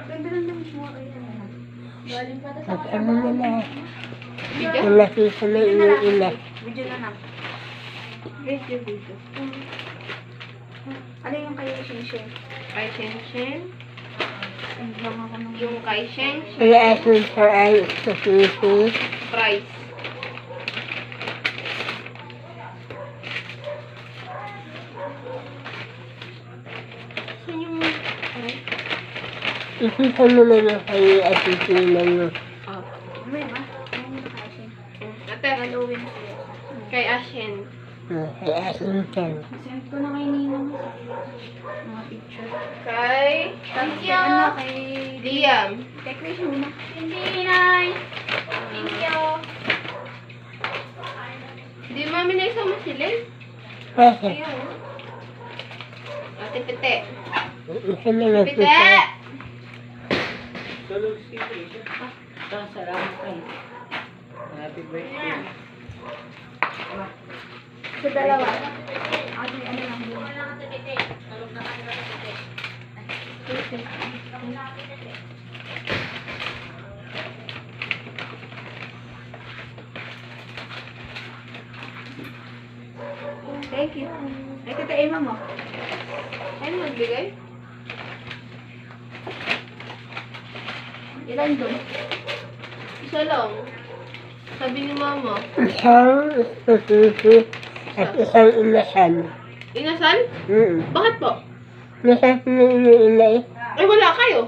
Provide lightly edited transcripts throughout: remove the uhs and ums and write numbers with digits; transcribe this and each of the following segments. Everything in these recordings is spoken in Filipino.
Ganda lang ng mo. Galing pa sa Ano na na? Wala siya sa ila. Video na lang. Video. Ano yung kay Shen? Kay Shen. Yung kay Shen. Wala asin sa ay sa sisi. Price. Saan yung... Isisa mo na lang kay asisinan mo. Oh. May ba? Ano yung kay Shen? Ate, Halloween. kay Ashen. Kay asin ka. Send ko na kay Ninong mga picture. Kay... Thank you. Ano kay Liam. Kay Chris muna. Hindi, Nay. Thank you. Di mami na isama sila. Kasi, Ate Pete. isa na lang Pete! siya. Salamat kayo. Happy birthday. Sa dalawa. Ate, ano lang yun? Thank you. Ay, Tita Emma mo. Ay, magbigay? Ilan doon? Isa lang. Sabi ni mama. Isang sa sisi at isang ilasan. Inasal? Bakit po? Nasa ila eh. Ay, wala kayo.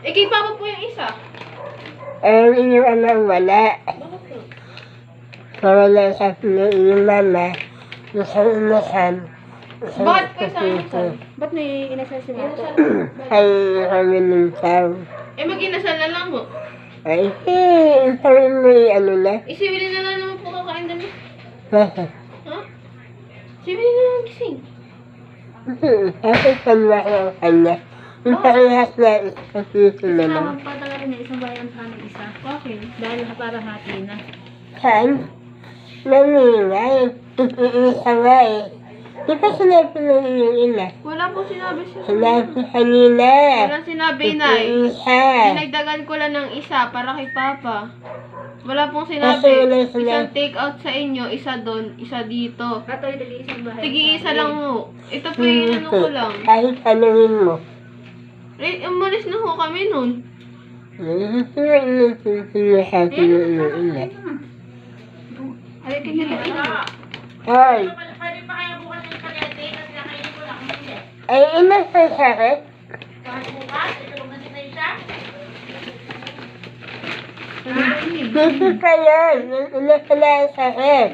Eh, kay papa po yung isa. Ang inyong anak wala. Bakit po? Wala sa inyong mama. Isang ilasan. Bakit po isang inasal? Ba't may inasal si Mato? Ay kami ng tao. Eh, mag-inasal na lang mo. Ay, sabi mo ano na. Isiwili na lang naman po kakain dami. Bakit? Ha? Isiwili na lang gising. Bakit pala ang kanya? Yung parehas na isasisi na lang. Sinamang pa talaga niya isang bayan sa ng isa. Okay. Dahil para hati na. Saan? Manila eh. Isa nga eh. Di ba sinabi ng iyong ina? Wala po sinabi siya. Sinabi kanina. Wala sinabi, Nay. Isa. Dinagdagan ko lang ng isa para kay Papa. Wala pong Kasi sinabi. wala sinabi. Isang take out sa inyo, isa doon, isa dito. Kato yung tag-iisang bahay. Tigi-isa lang mo. Ito po yung ano ko lang. Kahit tanungin mo. Eh, umalis na ho kami nun. Sinasabi ng iyong ina. Ay, kanya Hoy! Ay, ina sa sakit? Dito ka yan. Ina pala ang sakit.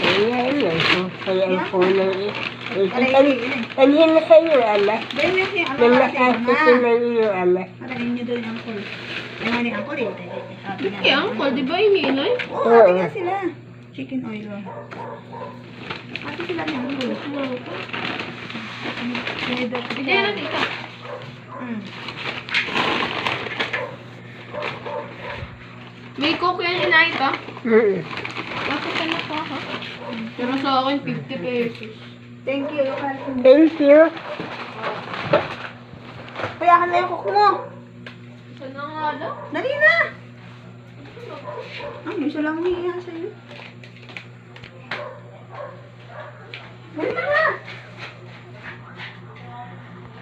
Ayan, kaya ang pulang kanina na kayo, ala. Dahil may siya, ano Nalakasito ng iyo, ala. Matagal niyo doon ang kul. Yung ano yung angkol eh. Sabi niya. Eh, uncle, di ba yung inay? Oo, ate nga sila. Chicken oil. Ate sila niya. Bigyan natin ito. May coke yan inay ito. Bakit ka na pa ha? Pero sa akin, 50 pesos. Thank you. Thank you. Kaya ka na yung cook mo. Saan na nga lang? Dali na. Ay, isa lang humihiya sa'yo. Dali na nga.